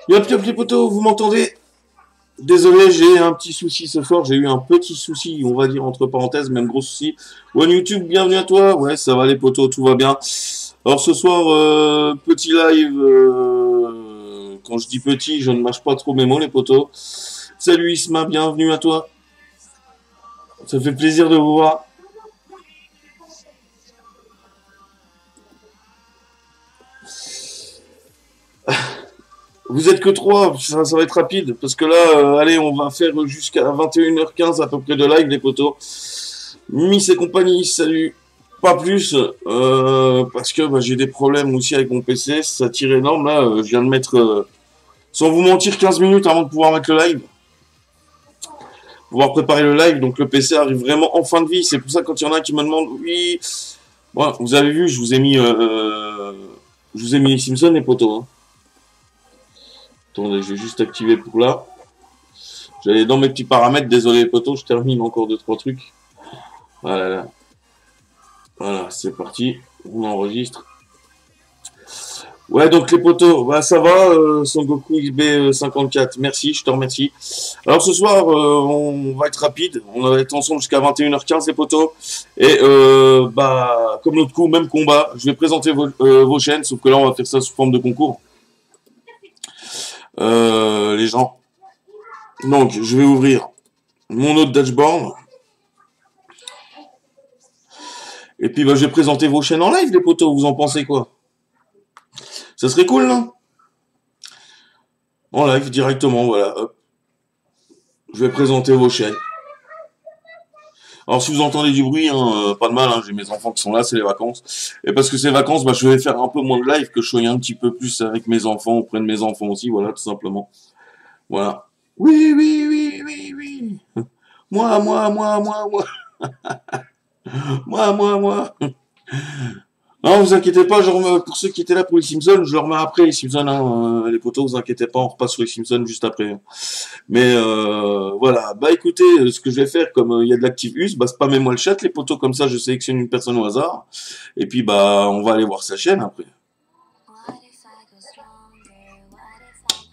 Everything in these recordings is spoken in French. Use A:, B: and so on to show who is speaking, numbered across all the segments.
A: Yop yop les potos, vous m'entendez? Désolé, j'ai un petit souci ce soir, j'ai eu un petit souci, on va dire entre parenthèses, même gros souci. One YouTube, bienvenue à toi. Ouais, ça va les potos, tout va bien. Alors ce soir, petit live. Quand je dis petit, je ne mâche pas trop mes mots les potos. Salut Isma, bienvenue à toi. Ça fait plaisir de vous voir. Vous êtes que trois, ça va être rapide, parce que là, allez, on va faire jusqu'à 21h15 à peu près de live, les potos. Miss et compagnie, salut. Pas plus, parce que bah, j'ai des problèmes aussi avec mon PC, ça tire énorme, là, je viens de mettre, sans vous mentir, 15 minutes avant de pouvoir mettre le live, pouvoir préparer le live, donc le PC arrive vraiment en fin de vie, c'est pour ça quand il y en a qui me demandent, oui, bon, vous avez vu, je vous ai mis les Simpsons, les potos, hein. Attendez, je vais juste activer pour là. J'allais dans mes petits paramètres, désolé les potos, je termine encore 2-3 trucs. Voilà, là. Voilà, c'est parti, on enregistre. Ouais, donc les potos, bah, ça va, Son Goku XB54, merci, je te remercie. Alors ce soir, on va être rapide, on va être ensemble jusqu'à 21h15 les potos. Et bah, comme l'autre coup, même combat, je vais présenter vos chaînes, sauf que là on va faire ça sous forme de concours. Les gens. Donc, je vais ouvrir mon autre dashboard. Et puis, bah, je vais présenter vos chaînes en live, les potos. Vous en pensez quoi? Ça serait cool, non? En live, directement, voilà. Hop. Je vais présenter vos chaînes. Alors, si vous entendez du bruit, hein, pas de mal, hein, j'ai mes enfants qui sont là, c'est les vacances. Et parce que c'est vacances, bah, je vais faire un peu moins de live, que je sois un petit peu plus avec mes enfants, auprès de mes enfants aussi, voilà, tout simplement. Voilà. Oui, oui, oui, oui, oui. Moi. Moi. Non, vous inquiétez pas, pour ceux qui étaient là pour les Simpsons, je le remets après les Simpsons, hein, les potos, vous inquiétez pas, on repasse sur les Simpsons juste après. Mais voilà, bah écoutez, ce que je vais faire, comme il y a de l'ActiveUS, bah spammez-moi le chat, les potos, comme ça je sélectionne une personne au hasard, et puis bah on va aller voir sa chaîne après.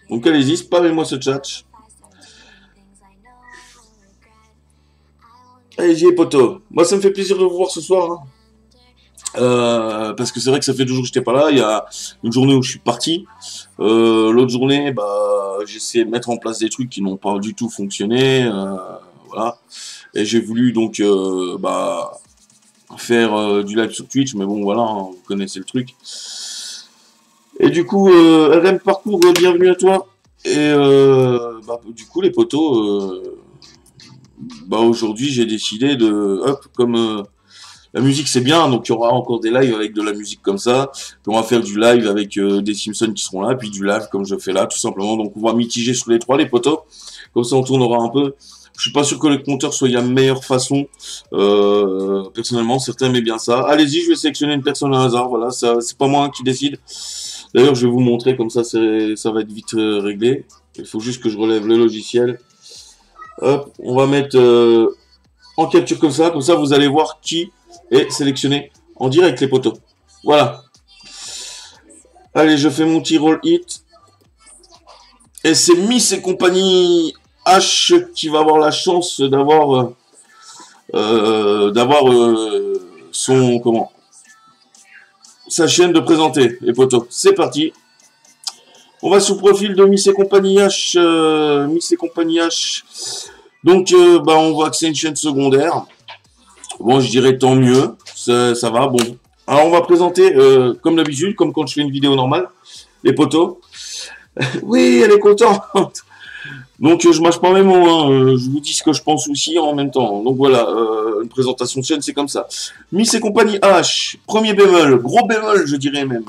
A: Donc allez-y, spammez-moi ce chat. Allez-y les potos, moi ça me fait plaisir de vous voir ce soir, hein. Parce que c'est vrai que ça fait 2 jours que j'étais pas là. Il y a une journée où je suis parti. L'autre journée, bah, j'ai essayé de mettre en place des trucs qui n'ont pas du tout fonctionné. Voilà. Et j'ai voulu donc bah, faire du live sur Twitch, mais bon, voilà, hein, vous connaissez le truc. Et du coup, RM Parcours, bienvenue à toi. Et bah, du coup, les potos, bah, aujourd'hui, j'ai décidé de, hop, comme la musique c'est bien, donc il y aura encore des lives avec de la musique comme ça. Puis on va faire du live avec des Simpsons qui seront là, puis du live comme je fais là, tout simplement. Donc on va mitiger sur les trois, les potos. Comme ça on tournera un peu. Je suis pas sûr que le compteur soit la meilleure façon. Personnellement, certains aimaient bien ça. Allez-y, je vais sélectionner une personne au hasard. Voilà, ça c'est pas moi qui décide. D'ailleurs, je vais vous montrer comme ça, ça va être vite réglé. Il faut juste que je relève le logiciel. Hop, on va mettre en capture comme ça vous allez voir qui est sélectionné en direct les potos. Voilà. Allez, je fais mon petit roll hit. Et c'est Miss et compagnie H qui va avoir la chance d'avoir son comment sa chaîne de présenter les potos. C'est parti. On va sous profil de Miss et compagnie H. Miss et compagnie H. Donc bah on voit que c'est une chaîne secondaire. Bon, je dirais tant mieux, ça va, bon. Alors, on va présenter, comme d'habitude, comme quand je fais une vidéo normale, les potos. Oui, elle est contente. Donc, je mâche pas mes mots, hein. Je vous dis ce que je pense aussi en même temps. Donc, voilà, une présentation de chaîne, c'est comme ça. Miss et compagnie H, premier bémol, gros bémol, je dirais même.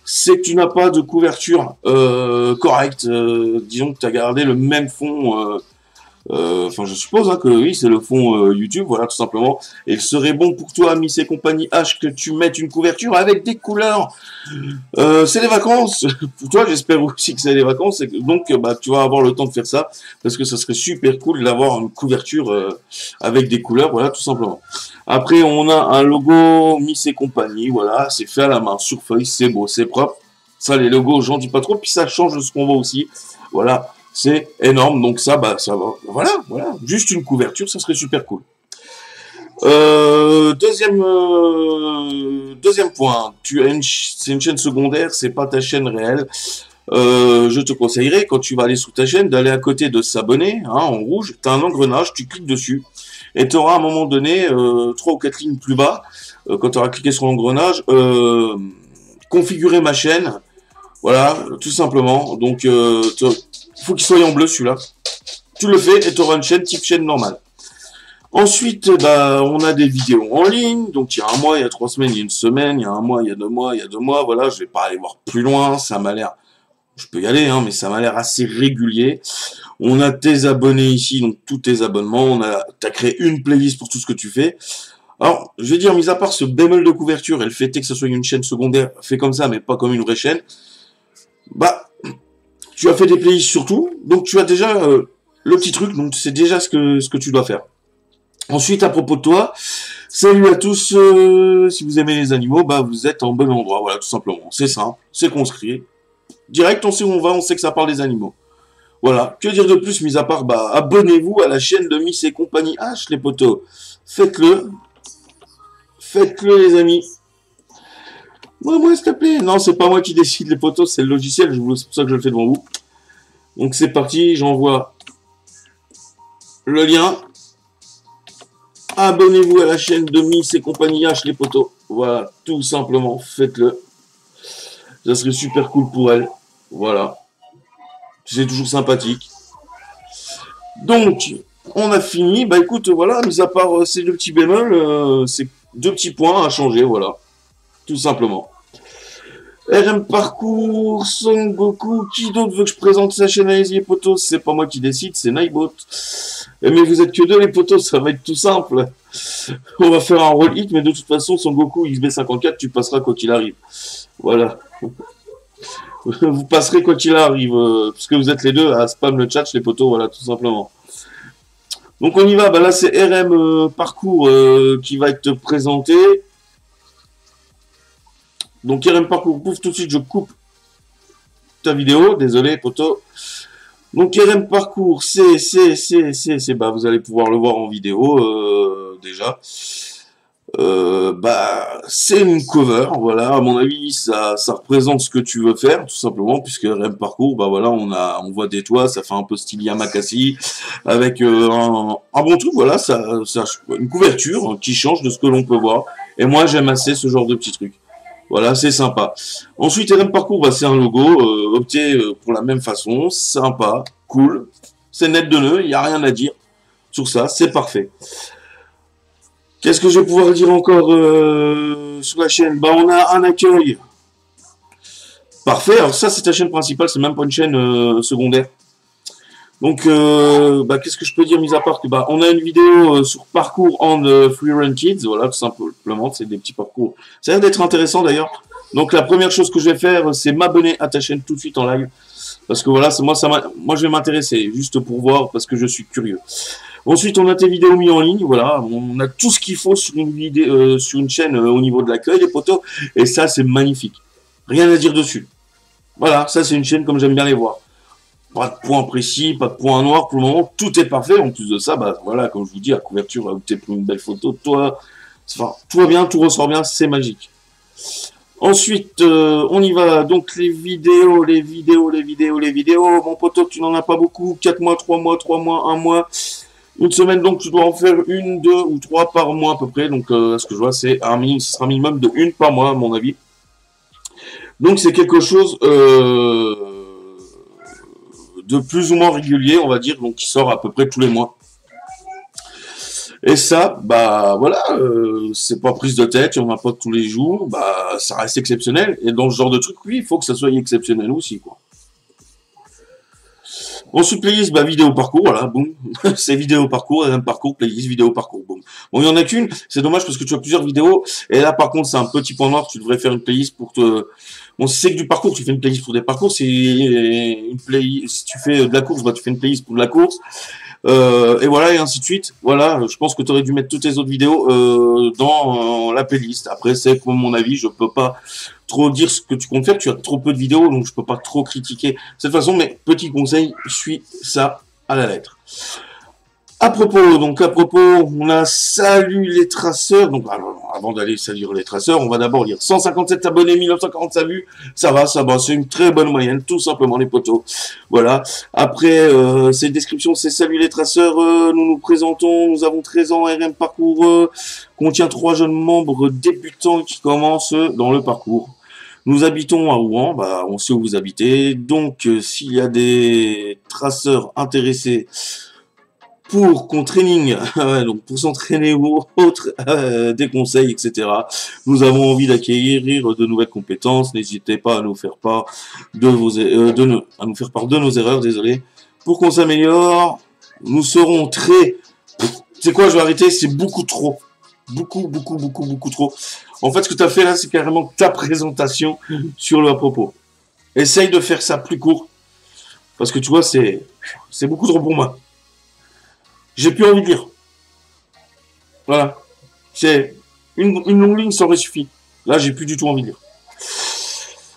A: C'est que tu n'as pas de couverture correcte. Disons que tu as gardé le même fond. Enfin, je suppose hein, que oui, c'est le fond YouTube, voilà, tout simplement. Et il serait bon pour toi, Miss et compagnie H, que tu mettes une couverture avec des couleurs. C'est les vacances. Pour toi, j'espère aussi que c'est les vacances. Et donc, bah, tu vas avoir le temps de faire ça, parce que ça serait super cool d'avoir une couverture avec des couleurs, voilà, tout simplement. Après, on a un logo Miss et compagnie, voilà, c'est fait à la main, sur feuille, c'est beau, c'est propre. Ça, les logos, j'en dis pas trop, puis ça change de ce qu'on voit aussi. Voilà, c'est énorme, donc ça, bah, ça va. Voilà, voilà, juste une couverture, ça serait super cool. Deuxième point, c'est une chaîne secondaire, c'est pas ta chaîne réelle. Je te conseillerais, quand tu vas aller sur ta chaîne, d'aller à côté de s'abonner, hein, en rouge, tu as un engrenage, tu cliques dessus, et tu auras à un moment donné, 3 ou 4 lignes plus bas, quand tu auras cliqué sur l'engrenage, configurer ma chaîne, voilà, tout simplement. Donc, faut qu'il soit en bleu celui-là. Tu le fais et tu auras une chaîne type chaîne normale. Ensuite, bah, on a des vidéos en ligne. Donc, il y a un mois, il y a 3 semaines, il y a une semaine, il y a un mois, il y a 2 mois, il y a 2 mois. Voilà, je vais pas aller voir plus loin. Ça m'a l'air, je peux y aller, hein, mais ça m'a l'air assez régulier. On a tes abonnés ici, donc tous tes abonnements. T'as créé une playlist pour tout ce que tu fais. Alors, je vais dire, mis à part ce bémol de couverture et le fait que ce soit une chaîne secondaire fait comme ça, mais pas comme une vraie chaîne, bah, tu as fait des playlists sur tout, donc tu as déjà le petit truc, donc c'est déjà ce que tu dois faire. Ensuite, à propos de toi, salut à tous, si vous aimez les animaux, bah vous êtes en bon endroit, voilà, tout simplement. C'est simple, c'est conscrit. Direct, on sait où on va, on sait que ça parle des animaux. Voilà, que dire de plus, mis à part, bah, abonnez-vous à la chaîne de Miss et compagnie H, les potos. Faites-le. Faites-le, les amis. Moi, s'il te plaît. Non, c'est pas moi qui décide, les potos, c'est le logiciel, c'est pour ça que je le fais devant vous. Donc c'est parti, j'envoie le lien. Abonnez-vous à la chaîne de Miss et compagnie H, les potos. Voilà, tout simplement, faites-le. Ça serait super cool pour elle. Voilà. C'est toujours sympathique. Donc, on a fini. Bah écoute, voilà, mis à part ces deux petits bémols, c'est 2 petits points à changer, voilà. Tout simplement. RM Parcours, Son Goku, qui d'autre veut que je présente sa chaîne à les potos? C'est pas moi qui décide, c'est Nightbot. Mais vous êtes que 2 les potos, ça va être tout simple. On va faire un roll hit, mais de toute façon, Son Goku XB54, tu passeras quoi qu'il arrive. Voilà. Vous passerez quoi qu'il arrive, puisque vous êtes les deux à spam le chat, les potos, voilà, tout simplement. Donc on y va, bah là c'est RM Parcours qui va être présenté. Donc RM Parcours, pouf, tout de suite je coupe ta vidéo, désolé poto. Donc RM Parcours, bah vous allez pouvoir le voir en vidéo déjà. Bah c'est une cover, voilà, à mon avis ça représente ce que tu veux faire tout simplement, puisque RM Parcours, bah voilà, on voit des toits, ça fait un peu style Yamakasi avec un bon truc, voilà, ça une couverture qui change de ce que l'on peut voir, et moi j'aime assez ce genre de petits trucs. Voilà, c'est sympa. Ensuite, RM Parcours, bah, c'est un logo opté pour la même façon, sympa, cool, c'est net de nœud, il n'y a rien à dire sur ça, c'est parfait. Qu'est-ce que je vais pouvoir dire encore sur la chaîne? Bah, on a un accueil. Parfait. Alors ça, c'est ta chaîne principale, c'est même pas une chaîne secondaire. Donc, bah, qu'est-ce que je peux dire, mis à part que bah, on a une vidéo sur parcours en Free Run Kids. Voilà, tout simplement, c'est des petits parcours. Ça a l'air d'être intéressant d'ailleurs. Donc, la première chose que je vais faire, c'est m'abonner à ta chaîne tout de suite en live. Parce que voilà, moi, je vais m'intéresser juste pour voir parce que je suis curieux. Ensuite, on a tes vidéos mises en ligne, voilà, on a tout ce qu'il faut sur une vidéo, sur une chaîne au niveau de l'accueil, les potos, et ça, c'est magnifique. Rien à dire dessus. Voilà, ça, c'est une chaîne comme j'aime bien les voir. Pas de point précis, pas de point noir pour le moment, tout est parfait. En plus de ça, bah voilà, comme je vous dis, la couverture, où t'es pris une belle photo de toi, enfin, tout va bien, tout ressort bien, c'est magique. Ensuite, on y va. Donc, les vidéos. Mon poteau, tu n'en as pas beaucoup. 4 mois, 3 mois, 3 mois, 1 mois. Une semaine, donc, tu dois en faire 1, 2 ou 3 par mois à peu près. Donc, ce que je vois, c'est ce sera un minimum de 1 par mois, à mon avis. Donc, c'est quelque chose de plus ou moins régulier, on va dire. Donc, qui sort à peu près tous les mois. Et ça, bah voilà, c'est pas prise de tête, il n'y en a pas tous les jours, bah ça reste exceptionnel. Et dans ce genre de truc, oui, il faut que ça soit exceptionnel aussi, quoi. Ensuite, playlist, bah vidéo parcours, voilà, boum. C'est vidéo parcours, RM parcours, playlist, vidéo parcours, boum. Bon, il y en a qu'une, c'est dommage parce que tu as plusieurs vidéos. Et là, par contre, c'est un petit point noir, tu devrais faire une playlist pour te... Bon, si c'est que du parcours, tu fais une playlist pour des parcours. Si une playlist, si tu fais de la course, bah tu fais une playlist pour de la course. Et voilà, et ainsi de suite. Voilà, je pense que tu aurais dû mettre toutes tes autres vidéos dans la playlist. Après, c'est comme mon avis, je peux pas trop dire ce que tu comptes faire. Tu as trop peu de vidéos, donc je peux pas trop critiquer de cette façon. Mais petit conseil, suis ça à la lettre. À propos, on a salut les traceurs. Donc, avant d'aller saluer les traceurs, on va d'abord lire 157 abonnés, 1945 vues. Ça va, c'est une très bonne moyenne, tout simplement, les potos. Voilà. Après, ces descriptions, c'est salut les traceurs. Nous nous présentons, nous avons 13 ans, RM Parcours contient 3 jeunes membres débutants qui commencent dans le parcours. Nous habitons à Rouen, bah, on sait où vous habitez. Donc, s'il y a des traceurs intéressés pour qu'on training, donc pour s'entraîner ou autre, des conseils, etc. Nous avons envie d'acquérir de nouvelles compétences. N'hésitez pas à nous faire part de à nous faire part de nos erreurs, désolé. Pour qu'on s'améliore, nous serons très. C'est quoi, je vais arrêter. C'est beaucoup trop. Beaucoup trop. En fait, ce que tu as fait là, c'est carrément ta présentation sur le à propos. Essaye de faire ça plus court, parce que tu vois, c'est beaucoup trop pour moi. J'ai plus envie de lire. Voilà. C'est une longue ligne, ça aurait suffi. Là, j'ai plus du tout envie de lire.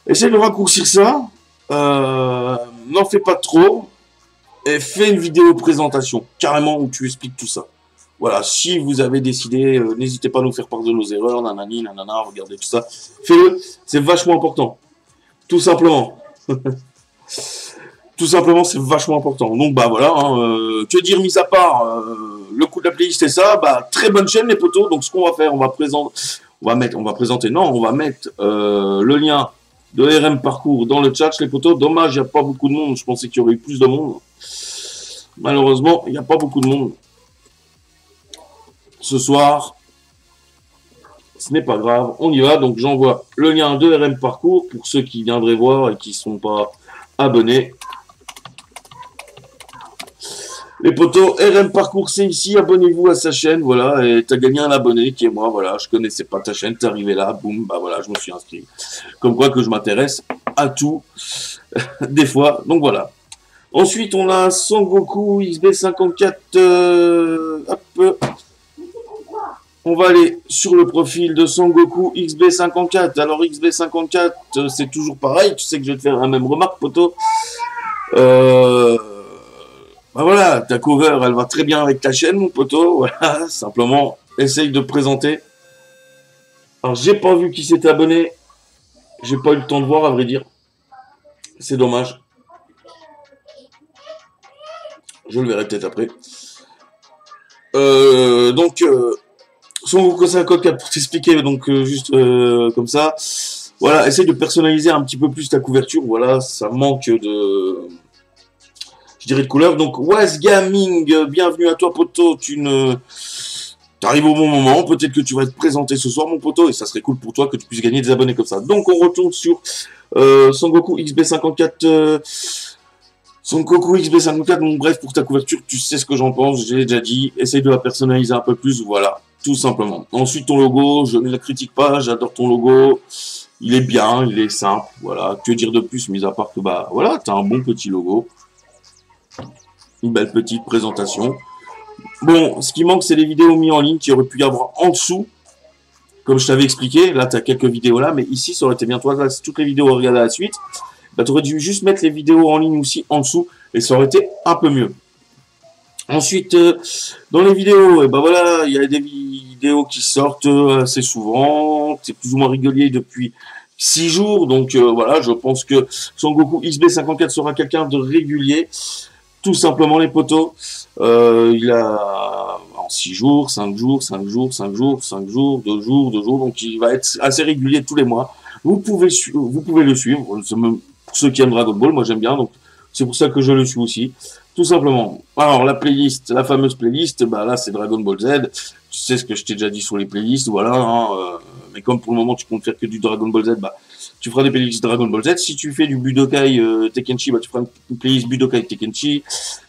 A: Essaye de raccourcir ça. N'en fais pas trop. Et fais une vidéo présentation, carrément, où tu expliques tout ça. Voilà. Si vous avez décidé, n'hésitez pas à nous faire part de nos erreurs, nanani, nanana, regardez tout ça. Fais-le. C'est vachement important. Tout simplement. Tout simplement, c'est vachement important. Donc, bah voilà, hein, que dire, mis à part le coup de la playlist et ça, bah très bonne chaîne les potos. Donc, ce qu'on va faire, on va mettre le lien de RM Parcours dans le chat, les potos. Dommage, il n'y a pas beaucoup de monde. Je pensais qu'il y aurait eu plus de monde. Malheureusement, il n'y a pas beaucoup de monde. Ce soir, ce n'est pas grave. On y va. Donc, j'envoie le lien de RM Parcours pour ceux qui viendraient voir et qui ne sont pas abonnés. Les potos, RM Parcours, c'est ici, abonnez-vous à sa chaîne, voilà, et t'as gagné un abonné qui est moi, voilà, je connaissais pas ta chaîne, t'es arrivé là, boum, bah voilà, je me suis inscrit. Comme quoi que je m'intéresse à tout, des fois, donc voilà. Ensuite, on a Sangoku XB54, hop, on va aller sur le profil de Sangoku XB54, alors XB54, c'est toujours pareil, tu sais que je vais te faire la même remarque, poto, bah voilà, ta cover, elle va très bien avec ta chaîne, mon poteau. Voilà, simplement, essaye de présenter. Alors, j'ai pas vu qui s'est abonné. J'ai pas eu le temps de voir, à vrai dire. C'est dommage. Je le verrai peut-être après. Donc, son Goku 54 pour t'expliquer, donc juste comme ça. Voilà, essaye de personnaliser un petit peu plus ta couverture. Voilà, ça manque de... je dirais de couleur. Donc, Was Gaming, bienvenue à toi, poteau. Tu arrives au bon moment. Peut-être que tu vas être présenté ce soir, mon poteau, et ça serait cool pour toi que tu puisses gagner des abonnés comme ça. Donc, on retourne sur Sangoku XB54. Sangoku XB54. Donc, bref, pour ta couverture, tu sais ce que j'en pense. J'ai déjà dit. Essaye de la personnaliser un peu plus. Voilà, tout simplement. Ensuite, ton logo, je ne la critique pas. J'adore ton logo. Il est bien, il est simple. Voilà, que dire de plus, mis à part que, bah, voilà, t'as un bon petit logo. Une belle petite présentation. Bon, ce qui manque, c'est les vidéos mises en ligne qui auraient pu y avoir en dessous. Comme je t'avais expliqué, là, tu as quelques vidéos là, mais ici, ça aurait été bien. Toi, là, si toutes les vidéos à regarder à la suite, bah, tu aurais dû juste mettre les vidéos en ligne aussi en dessous, et ça aurait été un peu mieux. Ensuite, dans les vidéos, et ben voilà, il y a des vidéos qui sortent assez souvent. C'est plus ou moins régulier depuis 6 jours. Donc voilà, je pense que Sangoku XB54 sera quelqu'un de régulier. Tout simplement, les potos. Il a en 6 jours, 5 jours, 5 jours, 5 jours, 5 jours, 2 jours, 2 jours. Donc il va être assez régulier tous les mois. Vous pouvez le suivre. Pour ceux qui aiment Dragon Ball, moi j'aime bien. Donc c'est pour ça que je le suis aussi. Tout simplement. Alors, la playlist, la fameuse playlist, bah là, c'est Dragon Ball Z. Tu sais ce que je t'ai déjà dit sur les playlists, voilà. Hein, mais comme pour le moment, tu comptes faire que du Dragon Ball Z, bah, tu feras des playlists Dragon Ball Z. Si tu fais du Budokai Tenkaichi, bah, tu feras une playlist Budokai Tenkaichi.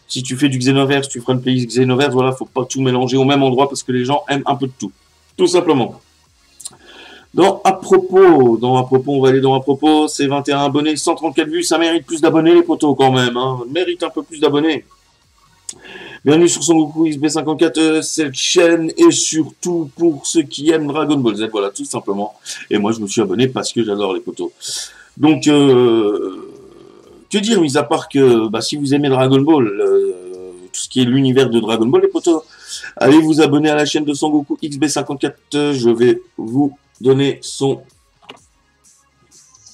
A: Si tu fais du Xenoverse, tu feras une playlist Xenoverse. Voilà, faut pas tout mélanger au même endroit parce que les gens aiment un peu de tout. Tout simplement. Dans à propos, on va aller dans à propos, c'est 21 abonnés, 134 vues, ça mérite plus d'abonnés les potos quand même, hein. Mérite un peu plus d'abonnés. Bienvenue sur Son Goku XB54, cette chaîne est surtout pour ceux qui aiment Dragon Ball Z, voilà, tout simplement. Et moi, je me suis abonné parce que j'adore les potos. Donc, que dire, mis à part que bah, si vous aimez Dragon Ball, tout ce qui est l'univers de Dragon Ball, les potos, allez vous abonner à la chaîne de Son Goku XB54, je vais vous donner son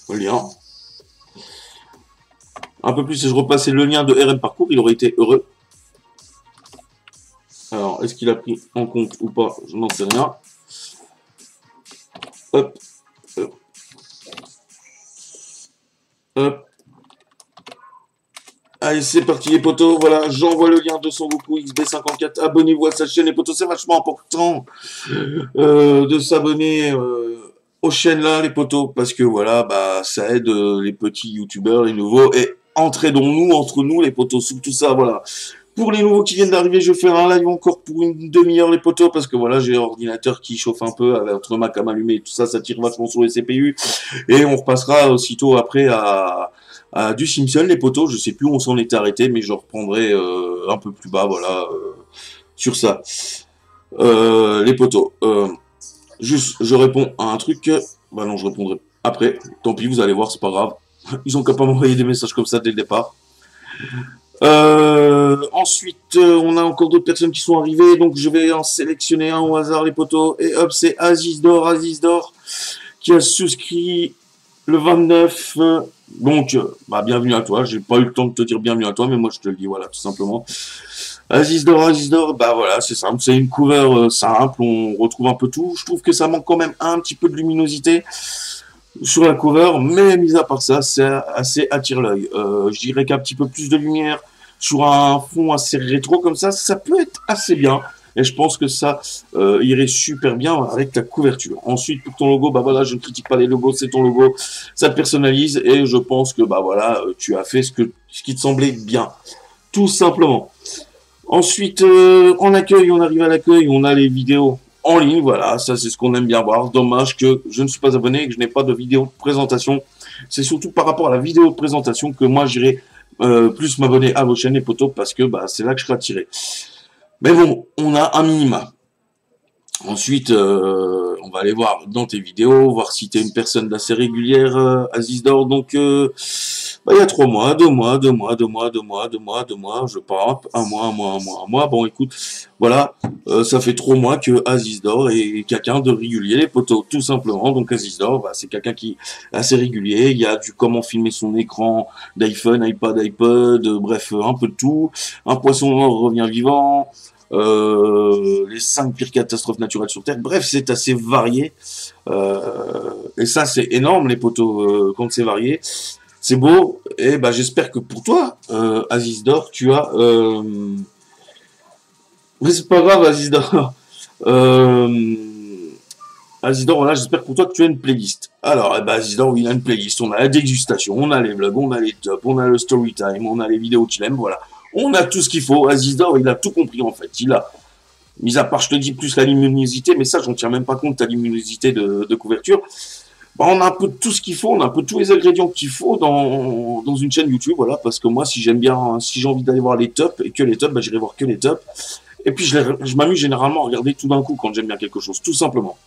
A: lien. Un peu plus, si je repassais le lien de RM Parcours, il aurait été heureux. Alors, est-ce qu'il a pris en compte ou pas? Je n'en sais rien. Hop. Hop. Hop. Allez, c'est parti les potos. Voilà, j'envoie le lien de Son Goku XB54. Abonnez-vous à sa chaîne les potos. C'est vachement important de s'abonner aux chaînes là les potos. Parce que voilà, bah ça aide les petits youtubeurs, les nouveaux. Et entraidons-nous entre nous les potos. Sous tout ça, voilà. Pour les nouveaux qui viennent d'arriver, je fais un live encore pour une demi-heure les potos parce que voilà, j'ai l'ordinateur qui chauffe un peu avec entre ma cam allumée et tout ça, ça tire vachement sur les CPU. Et on repassera aussitôt après à du Simpson les potos. Je sais plus où on s'en est arrêté, mais je reprendrai un peu plus bas, voilà, sur ça. Les potos. Juste, je réponds à un truc. Bah non, je répondrai après. Tant pis, vous allez voir, c'est pas grave. Ils ont qu'à pas m'envoyer des messages comme ça dès le départ. Ensuite, on a encore d'autres personnes qui sont arrivées, donc je vais en sélectionner un au hasard les potos. Et hop, c'est Azizor, qui a souscrit le 29. Donc, bah, bienvenue à toi. J'ai pas eu le temps de te dire bienvenue à toi, mais moi je te le dis, voilà, tout simplement. Azizor, bah voilà, c'est simple, c'est une cover simple, on retrouve un peu tout. Je trouve que ça manque quand même un petit peu de luminosité sur la cover, mais mis à part ça, c'est assez attire l'œil. Je dirais qu'un petit peu plus de lumière sur un fond assez rétro comme ça peut être assez bien. Et je pense que ça irait super bien avec ta couverture. Ensuite, pour ton logo, bah voilà, je ne critique pas les logos, c'est ton logo, ça te personnalise et je pense que bah voilà, tu as fait ce qui te semblait bien, tout simplement. Ensuite, en accueil, on arrive à l'accueil, on a les vidéos en ligne, voilà, ça c'est ce qu'on aime bien voir. Dommage que je ne suis pas abonné et que je n'ai pas de vidéo de présentation. C'est surtout par rapport à la vidéo de présentation que moi j'irai plus m'abonner à vos chaînes les potos parce que bah, c'est là que je serai attiré. Mais bon, on a un minima. Ensuite, on va aller voir dans tes vidéos, voir si tu es une personne d'assez régulière, Azizor. Donc, bah, il y a 3 mois, 2 mois, 2 mois, 2 mois, 2 mois, 2 mois, 2 mois, je pense, un mois, un mois, un mois, un mois. Bon, écoute, voilà, ça fait 3 mois que Azizor est quelqu'un de régulier, les potos, tout simplement. Donc, Azizor, bah, c'est quelqu'un qui est assez régulier. Il y a du comment filmer son écran d'iPhone, iPad, iPod, bref, un peu de tout. Un poisson mort revient vivant. Les 5 pires catastrophes naturelles sur Terre. Bref, c'est assez varié. Et ça, c'est énorme, les potos, quand c'est varié. C'est beau. Et bah, j'espère que pour toi, Azizor, tu as... Mais c'est pas grave, Azizor. Azizor, voilà, j'espère pour toi que tu as une playlist. Alors, eh ben, Azizor, oui, il a une playlist. On a la dégustation, on a les vlogs, on a les tops, on a le story time, on a les vidéos qu'il aime, voilà. On a tout ce qu'il faut. Azizor, il a tout compris, en fait. Il a, mis à part, je te dis, plus la luminosité, mais ça, j'en tiens même pas compte, ta luminosité de couverture. Bah, on a un peu de tout ce qu'il faut, on a un peu tous les ingrédients qu'il faut dans une chaîne YouTube, voilà, parce que moi, si j'aime bien, si j'ai envie d'aller voir les tops, et que les tops, bah, j'irai voir que les tops. Et puis, je m'amuse généralement à regarder tout d'un coup quand j'aime bien quelque chose, tout simplement.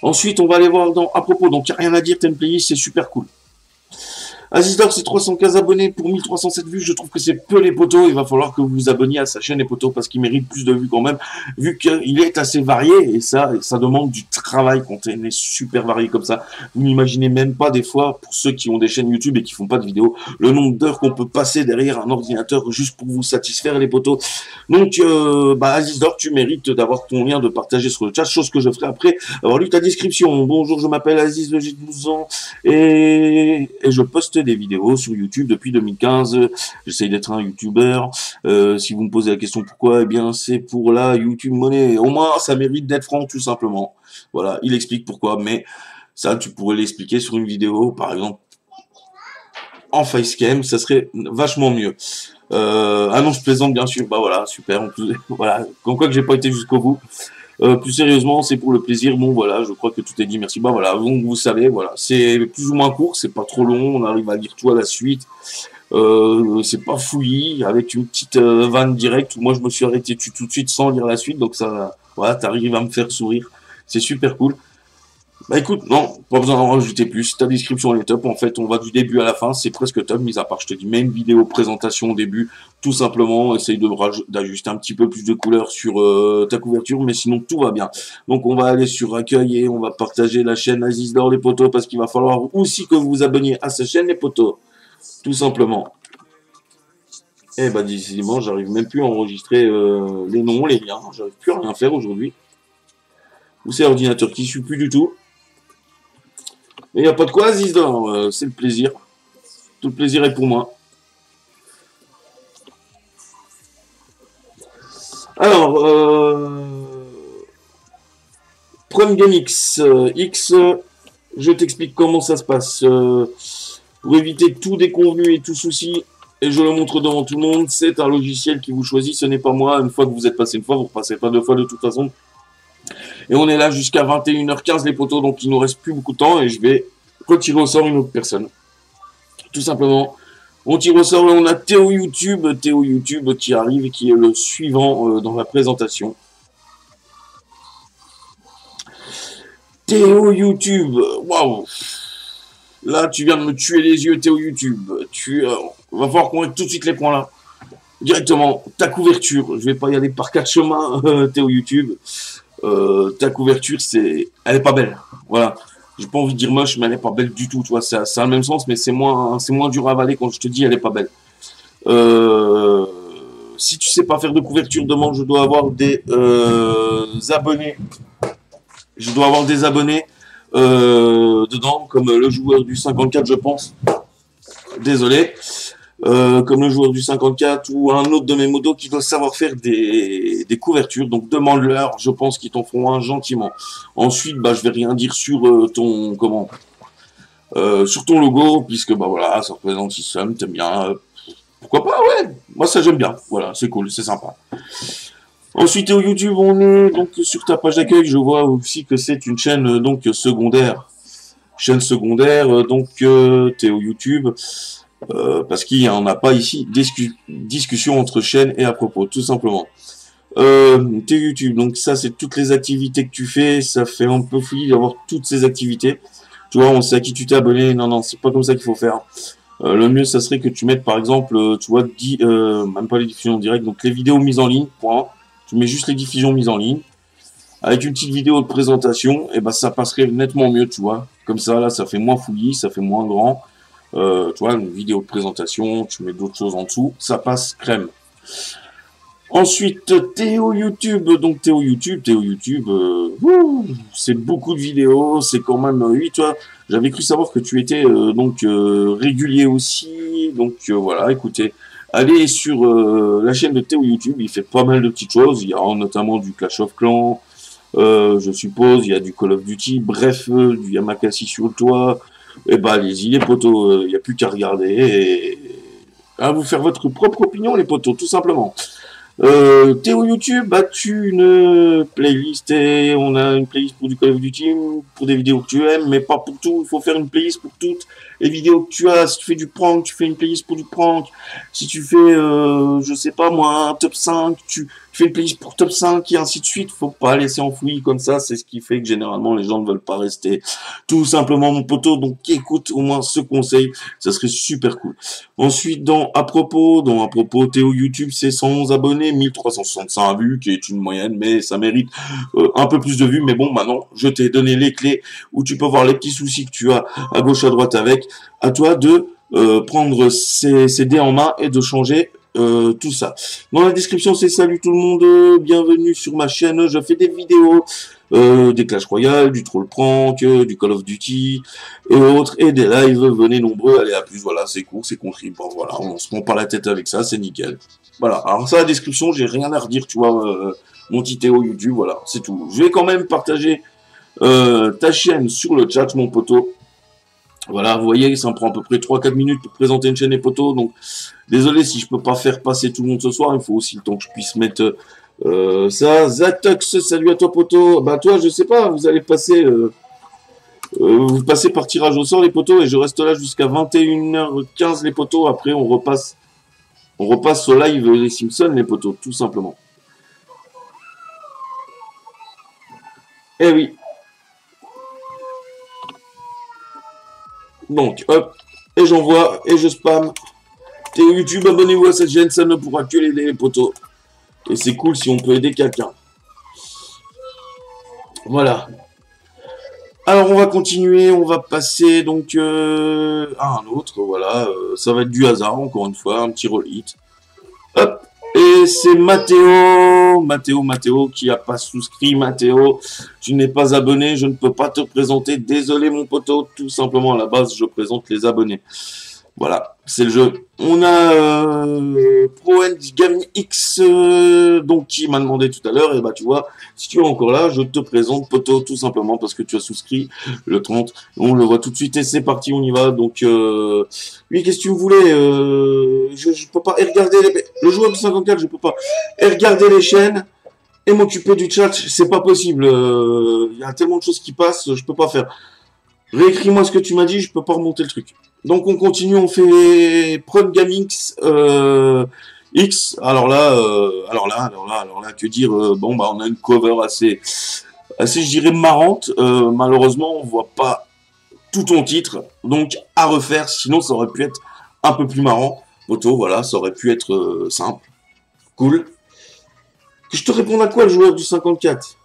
A: Ensuite, on va aller voir à propos, donc il n'y a rien à dire, t'as une playlist, c'est super cool. Azizor, c'est 315 abonnés pour 1307 vues. Je trouve que c'est peu les potos. Il va falloir que vous vous abonniez à sa chaîne les potos parce qu'il mérite plus de vues quand même, vu qu'il est assez varié et ça demande du travail quand on est super varié comme ça. Vous n'imaginez même pas des fois, pour ceux qui ont des chaînes YouTube et qui font pas de vidéos, le nombre d'heures qu'on peut passer derrière un ordinateur juste pour vous satisfaire les potos. Donc, bah, Azizor, tu mérites d'avoir ton lien de partager sur le chat, chose que je ferai après avoir lu ta description. Bonjour, je m'appelle Aziz, j'ai 12 ans et je poste des vidéos sur YouTube depuis 2015. J'essaye d'être un YouTuber. Si vous me posez la question pourquoi, eh bien c'est pour la YouTube monnaie. Au moins, ça mérite d'être franc, tout simplement. Voilà, il explique pourquoi, mais ça, tu pourrais l'expliquer sur une vidéo, par exemple, en facecam, ça serait vachement mieux. Ah non, je plaisante bien sûr. Bah voilà, super. En plus, voilà, comme quoi que j'ai pas été jusqu'au bout. Plus sérieusement, c'est pour le plaisir. Bon, voilà, je crois que tout est dit. Merci. Bah voilà, donc vous savez, voilà, c'est plus ou moins court, c'est pas trop long. On arrive à lire tout à la suite. C'est pas fouillis, avec une petite vanne directe où moi je me suis arrêté dessus tout de suite sans lire la suite, donc ça, voilà, t'arrives à me faire sourire, c'est super cool. Bah écoute, non, pas besoin d'en rajouter plus, ta description elle est top, en fait on va du début à la fin, c'est presque top, mis à part je te dis, même vidéo présentation au début, tout simplement, essaye d'ajuster un petit peu plus de couleur sur ta couverture, mais sinon tout va bien. Donc on va aller sur accueil et on va partager la chaîne Aziz d'Or les potos, parce qu'il va falloir aussi que vous vous abonniez à sa chaîne les potos, tout simplement. Eh bah décidément, j'arrive même plus à enregistrer les noms, les liens, j'arrive plus à rien faire aujourd'hui. Ou c'est l'ordinateur qui suit plus du tout. Mais il n'y a pas de quoi, Aziz d'Or, c'est le plaisir. Tout le plaisir est pour moi. Alors, Prime Game X, je t'explique comment ça se passe. Pour éviter tout déconvenu et tout souci, et je le montre devant tout le monde, c'est un logiciel qui vous choisit, ce n'est pas moi. Une fois que vous êtes passé une fois, vous ne repassez pas deux fois de toute façon. Et on est là jusqu'à 21h15 les potos, donc il nous reste plus beaucoup de temps et je vais retirer au sort une autre personne. Tout simplement, on tire au sort et on a Théo YouTube qui arrive et qui est le suivant dans la présentation. Théo YouTube, waouh! Là, tu viens de me tuer les yeux, Théo YouTube. Va falloir qu'on règle tout de suite les points là. Directement, ta couverture. Je vais pas y aller par quatre chemins, Théo YouTube. Ta couverture, elle est pas belle. Voilà. J'ai pas envie de dire moche, mais elle est pas belle du tout. Tu vois, ça a le même sens, mais c'est moins dur à avaler quand je te dis elle est pas belle. Si tu sais pas faire de couverture, demande. Je dois avoir des abonnés. Je dois avoir des abonnés dedans, comme le joueur du 54, je pense. Désolé. Comme le joueur du 54 ou un autre de mes modos qui doit savoir faire des couvertures. Donc demande-leur, je pense qu'ils t'en feront un gentiment. Ensuite, bah, je vais rien dire sur sur ton logo, puisque bah voilà, ça représente System, t'aimes bien. Pourquoi pas, ouais. Moi ça j'aime bien. Voilà, c'est cool, c'est sympa. Ensuite, au YouTube, on est donc sur ta page d'accueil. Je vois aussi que c'est une chaîne donc secondaire. Chaîne secondaire, donc Théo YouTube. Parce qu'il n'y en a pas ici discussion entre chaînes et à propos, tout simplement. Tes YouTube, donc ça c'est toutes les activités que tu fais, ça fait un peu fouillis d'avoir toutes ces activités. Tu vois, on sait à qui tu t'es abonné, non, c'est pas comme ça qu'il faut faire. Le mieux, ça serait que tu mettes par exemple, tu vois, même pas les diffusions directes, donc les vidéos mises en ligne, point. Tu mets juste les diffusions mises en ligne. Avec une petite vidéo de présentation, et ben ça passerait nettement mieux, tu vois. Comme ça, là, ça fait moins fouillis, ça fait moins grand. Tu vois, une vidéo de présentation, tu mets d'autres choses en dessous, ça passe crème. Ensuite, Théo YouTube, donc Théo YouTube, c'est beaucoup de vidéos, c'est quand même, oui, toi, j'avais cru savoir que tu étais régulier aussi, donc voilà, écoutez, allez sur la chaîne de Théo YouTube, il fait pas mal de petites choses, il y a notamment du Clash of Clans, je suppose, il y a du Call of Duty, bref, du Yamakasi sur le toit. Eh ben allez-y les potos, il n'y a plus qu'à regarder et à vous faire votre propre opinion les potos, tout simplement. Théo YouTube, as-tu une playlist et on a une playlist pour du Call of Duty, pour des vidéos que tu aimes, mais pas pour tout, il faut faire une playlist pour toutes les vidéos que tu as. Si tu fais du prank, tu fais une playlist pour du prank. Si tu fais, je sais pas moi, un top 5, tu fais une playlist pour top 5 et ainsi de suite. Faut pas laisser enfouir comme ça, c'est ce qui fait que généralement les gens ne veulent pas rester. Tout simplement mon poteau, donc écoute au moins ce conseil, ça serait super cool. Ensuite, dans à propos, Théo YouTube, c'est 111 abonnés, 1365 vues, qui est une moyenne, mais ça mérite un peu plus de vues. Mais bon, maintenant, je t'ai donné les clés où tu peux voir les petits soucis que tu as à gauche, à droite avec. À toi de prendre ces dés en main et de changer tout ça. Dans la description, c'est salut tout le monde, bienvenue sur ma chaîne, je fais des vidéos, des Clash Royale, du Troll Prank, du Call of Duty et autres, et des lives, venez nombreux, allez à plus, voilà, c'est court, c'est contrib, bon, voilà, on se prend pas la tête avec ça, c'est nickel. Voilà, alors ça, la description, j'ai rien à redire, tu vois, mon petit Théo YouTube, voilà, c'est tout. Je vais quand même partager ta chaîne sur le chat, mon poteau. Voilà, vous voyez, ça me prend à peu près 3-4 minutes pour présenter une chaîne et poteaux, donc désolé si je peux pas faire passer tout le monde ce soir, il faut aussi le temps que je puisse mettre ça. Zatux, salut à toi poteau. Bah toi, je sais pas, vous allez passer Vous passez par tirage au sort les poteaux et je reste là jusqu'à 21h15 les poteaux. Après on repasse au live les Simpsons les poteaux, tout simplement. Eh oui. Donc hop, et j'envoie et je spam. T'es YouTube, abonnez-vous à cette chaîne, ça ne pourra que l'aider les poteaux. Et c'est cool si on peut aider quelqu'un. Voilà. Alors on va continuer, on va passer donc à un autre, voilà, ça va être du hasard encore une fois, un petit roll hit. Hop, et c'est Mathéo qui a pas souscrit. Mathéo, tu n'es pas abonné, je ne peux pas te présenter, désolé mon poteau, tout simplement à la base je présente les abonnés. Voilà, c'est le jeu. On a ProN Gaming X, donc qui m'a demandé tout à l'heure, et bah tu vois, si tu es encore là, je te présente Poto, tout simplement parce que tu as souscrit le 30. On le voit tout de suite et c'est parti, on y va. Donc, oui, qu'est-ce que tu me voulais je peux pas regarder le joueur de 54, je peux pas regarder les chaînes et m'occuper du chat, c'est pas possible. Il y a tellement de choses qui passent, je peux pas faire. Réécris-moi ce que tu m'as dit, je peux pas remonter le truc. Donc on continue, on fait Prod Gaming X. Alors là, que dire bon bah on a une cover assez, je dirais marrante. Malheureusement, on voit pas tout ton titre, donc à refaire. Sinon, ça aurait pu être un peu plus marrant. Moto, voilà, ça aurait pu être simple, cool. Que je te réponde à quoi, le joueur du 54?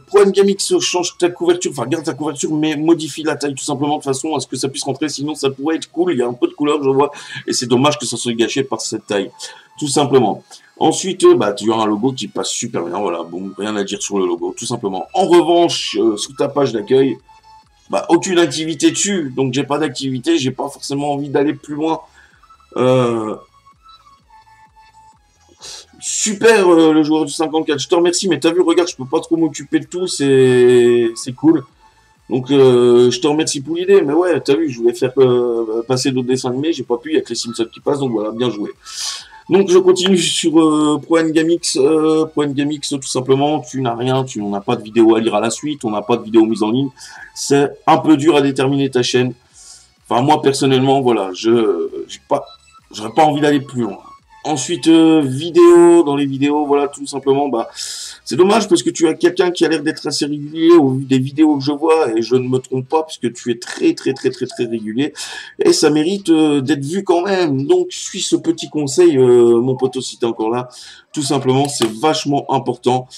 A: Pro Gamix change ta couverture, enfin garde ta couverture, mais modifie la taille tout simplement de façon à ce que ça puisse rentrer, sinon ça pourrait être cool, il y a un peu de couleur je vois, et c'est dommage que ça soit gâché par cette taille, tout simplement. Ensuite, bah tu as un logo qui passe super bien, voilà, bon, rien à dire sur le logo, tout simplement. En revanche, sur ta page d'accueil, bah aucune activité dessus, donc j'ai pas d'activité, j'ai pas forcément envie d'aller plus loin. Super le joueur du 54, je te remercie, mais t'as vu, regarde, je peux pas trop m'occuper de tout, c'est cool. Donc je te remercie pour l'idée, mais ouais, t'as vu, je voulais faire passer d'autres dessins animés, j'ai pas pu, il y a que les Simpsons qui passent, donc voilà, bien joué. Donc je continue sur Pro Gamix, tout simplement, tu n'as rien, tu n'as pas de vidéo à lire à la suite, on n'a pas de vidéo mise en ligne, c'est un peu dur à déterminer ta chaîne. Enfin moi personnellement, voilà, j'aurais pas envie d'aller plus loin. Ensuite, vidéo, dans les vidéos, voilà, tout simplement, bah, c'est dommage parce que tu as quelqu'un qui a l'air d'être assez régulier au vu des vidéos que je vois et je ne me trompe pas puisque tu es très régulier et ça mérite d'être vu quand même. Donc, suis ce petit conseil, mon poteau, si t'es encore là. Tout simplement, c'est vachement important.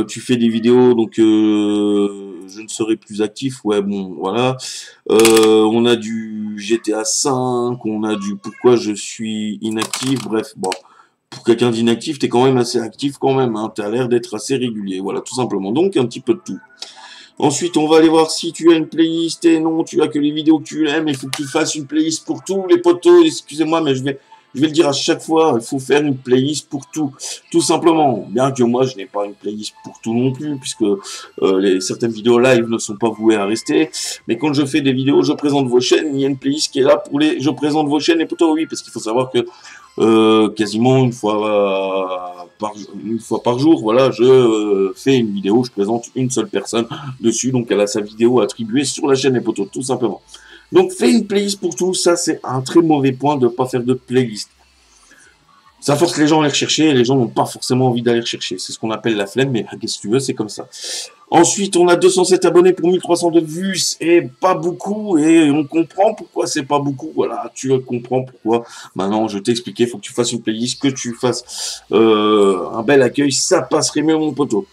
A: Tu fais des vidéos, donc je ne serai plus actif. Ouais, bon, voilà. On a du GTA 5, on a du pourquoi je suis inactif. Bref, bon, pour quelqu'un d'inactif, t'es quand même assez actif quand même. Hein, t'as l'air d'être assez régulier. Voilà, tout simplement. Donc, un petit peu de tout. Ensuite, on va aller voir si tu as une playlist. Et non, tu as que les vidéos que tu aimes. Il faut que tu fasses une playlist pour tous les potos. Excusez-moi, mais je vais le dire à chaque fois. Il faut faire une playlist pour tout. Tout simplement. Bien que moi, je n'ai pas une playlist pour tout non plus, puisque certaines vidéos live ne sont pas vouées à rester. Mais quand je fais des vidéos, je présente vos chaînes. Il y a une playlist qui est là pour je présente vos chaînes et potos. Oui, parce qu'il faut savoir que quasiment une fois par jour, voilà, je fais une vidéo, je présente une seule personne dessus, donc elle a sa vidéo attribuée sur la chaîne des potos, tout simplement. Donc fais une playlist pour tout, ça c'est un très mauvais point de ne pas faire de playlist. Ça force les gens à aller rechercher et les gens n'ont pas forcément envie d'aller rechercher. C'est ce qu'on appelle la flemme, mais qu'est-ce que tu veux, c'est comme ça. Ensuite, on a 207 abonnés pour 1302 vues, c'est pas beaucoup, et on comprend pourquoi c'est pas beaucoup. Voilà, tu comprends pourquoi. Maintenant, je vais t'expliquer, il faut que tu fasses une playlist, que tu fasses un bel accueil, ça passerait mieux, mon poteau.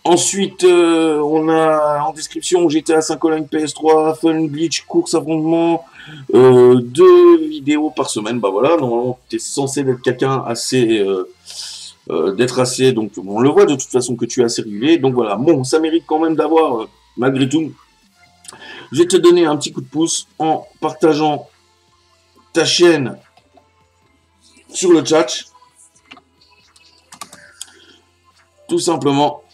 A: Ensuite, on a en description GTA 5 Online PS3, Fun Bleach, course affrontement, 2 vidéos par semaine. Bah voilà, normalement, tu es censé être quelqu'un assez... donc on le voit de toute façon que tu es assez régulier, donc voilà, bon, ça mérite quand même d'avoir, malgré tout, je vais te donner un petit coup de pouce en partageant ta chaîne sur le chat, tout simplement,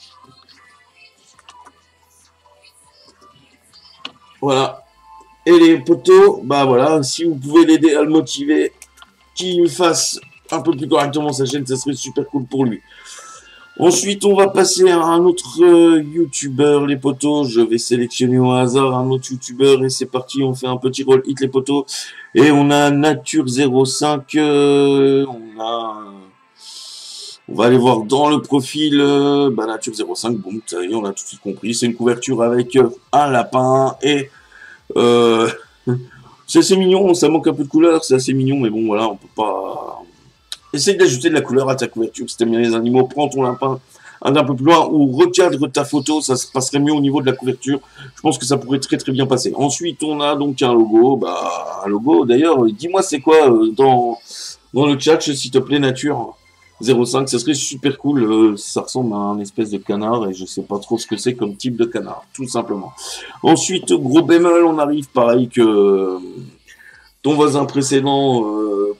A: voilà, et les potos, bah voilà, si vous pouvez l'aider à le motiver, qu'il fasse un peu plus correctement sa chaîne, ça serait super cool pour lui. Ensuite, on va passer à un autre youtubeur, les potos. Je vais sélectionner au hasard un autre youtubeur et c'est parti. On fait un petit roll hit, les potos. Et on a Nature05. On va aller voir dans le profil Nature05. Bon, ça y est, on a tout de suite compris. C'est une couverture avec un lapin et c'est assez mignon. Ça manque un peu de couleur, c'est assez mignon, mais bon, voilà, on peut pas. Essaye d'ajouter de la couleur à ta couverture. Si t'aimes bien les animaux, prends ton lapin un peu plus loin ou recadre ta photo, ça se passerait mieux au niveau de la couverture. Je pense que ça pourrait très très bien passer. Ensuite, on a donc un logo. Un logo, d'ailleurs, dis-moi c'est quoi dans le chat, s'il te plaît, Nature 05, ça serait super cool. Ça ressemble à un espèce de canard et je sais pas trop ce que c'est comme type de canard, tout simplement. Ensuite, gros bémol, on arrive pareil que ton voisin précédent,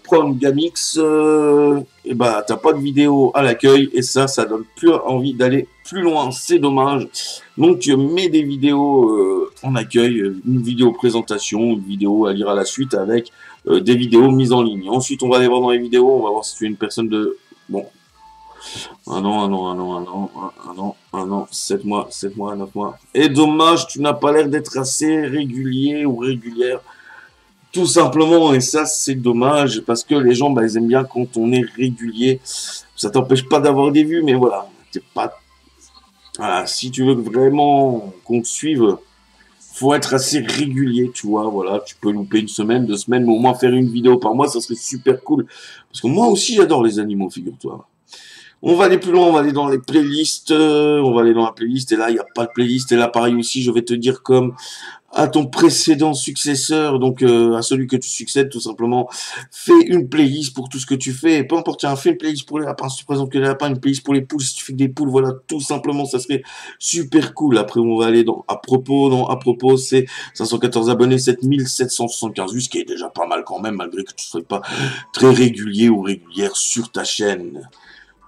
A: Prom Gamix, t'as pas de vidéo à l'accueil et ça donne plus envie d'aller plus loin, c'est dommage. Donc mets des vidéos en accueil, une vidéo présentation, une vidéo à lire à la suite avec des vidéos mises en ligne. Ensuite, on va aller voir dans les vidéos, on va voir si tu es une personne de... Bon, un an, 7 mois, 9 mois. Et dommage, tu n'as pas l'air d'être assez régulier ou régulière. Tout simplement, et ça c'est dommage, parce que les gens, ils aiment bien quand on est régulier. Ça t'empêche pas d'avoir des vues, mais voilà, t'es pas... Voilà, si tu veux vraiment qu'on te suive, faut être assez régulier, tu vois, voilà, tu peux louper une semaine, 2 semaines, mais au moins faire une vidéo par mois, ça serait super cool. Parce que moi aussi, j'adore les animaux, figure-toi. On va aller plus loin, on va aller dans les playlists, on va aller dans la playlist, et là, il n'y a pas de playlist, et là, pareil aussi, je vais te dire comme à ton précédent successeur, donc à celui que tu succèdes, tout simplement, fais une playlist pour tout ce que tu fais, peu importe, fais une playlist pour les lapins, si tu présentes que les lapins, une playlist pour les poules, si tu fais que des poules, voilà, tout simplement, ça serait super cool. Après, on va aller dans à propos, c'est 514 abonnés, 7775 vues, ce qui est déjà pas mal quand même, malgré que tu sois pas très régulier ou régulière sur ta chaîne.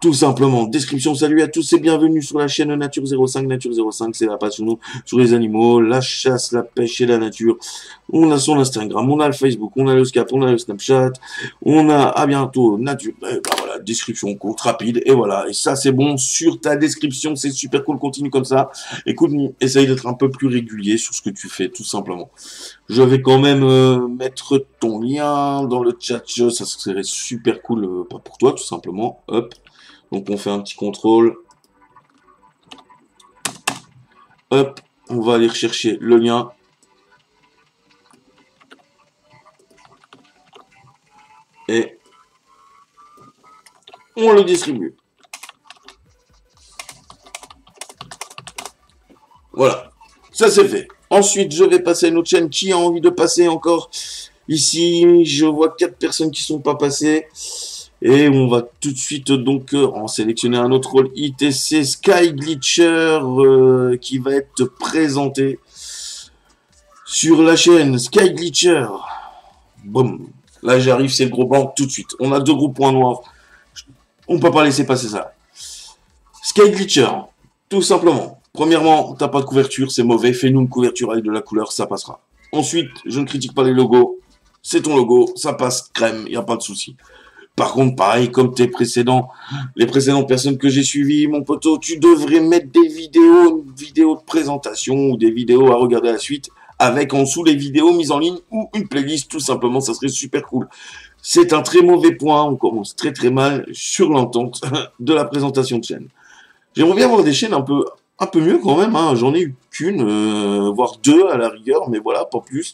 A: Tout simplement, description, salut à tous et bienvenue sur la chaîne Nature05. Nature05, c'est la passion sur les animaux, la chasse, la pêche et la nature. On a son Instagram, on a le Facebook, on a le Skype, on a le Snapchat, on a à bientôt Nature. Voilà, description courte, rapide, et voilà. Et ça, c'est bon sur ta description, c'est super cool, continue comme ça. Écoute, essaye d'être un peu plus régulier sur ce que tu fais, tout simplement. Je vais quand même mettre ton lien dans le chat, ça serait super cool, pas pour toi, tout simplement. Hop. Donc on fait un petit contrôle. Hop, on va aller rechercher le lien. Et on le distribue. Voilà, ça c'est fait. Ensuite, je vais passer à une autre chaîne. Qui a envie de passer encore? Ici, je vois 4 personnes qui sont pas passées. Et on va tout de suite donc en sélectionner un autre rôle ITC Sky Glitcher qui va être présenté sur la chaîne Sky Glitcher. Boum. Là j'arrive, c'est le gros blanc tout de suite. On a 2 gros points noirs. On peut pas laisser passer ça. Sky Glitcher, tout simplement. Premièrement, t'as pas de couverture, c'est mauvais. Fais-nous une couverture avec de la couleur, ça passera. Ensuite, je ne critique pas les logos. C'est ton logo, ça passe crème, il n'y a pas de souci. Par contre, pareil, comme les précédentes personnes que j'ai suivies, mon poteau, tu devrais mettre des vidéos, une vidéo de présentation ou des vidéos à regarder à la suite avec en dessous les vidéos mises en ligne ou une playlist, tout simplement, ça serait super cool. C'est un très mauvais point, on commence très très mal sur l'entente de la présentation de chaîne. J'aimerais bien avoir des chaînes un peu mieux quand même, hein. J'en ai eu qu'une, voire 2 à la rigueur, mais voilà, pas plus.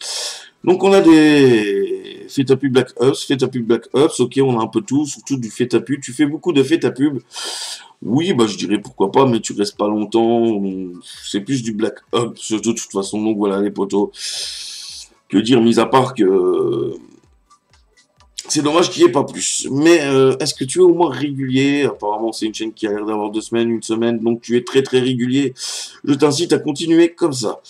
A: Donc on a des fait ta pub Black Ops, ok, on a un peu tout, surtout du fait ta pub. Tu fais beaucoup de fait ta pub. Oui, je dirais pourquoi pas, mais tu restes pas longtemps. C'est plus du Black Ops de toute façon. Donc voilà les potos. Que dire, mis à part que c'est dommage qu'il n'y ait pas plus. Mais est-ce que tu es au moins régulier? Apparemment, c'est une chaîne qui a l'air d'avoir 2 semaines, 1 semaine, donc tu es très très régulier. Je t'incite à continuer comme ça.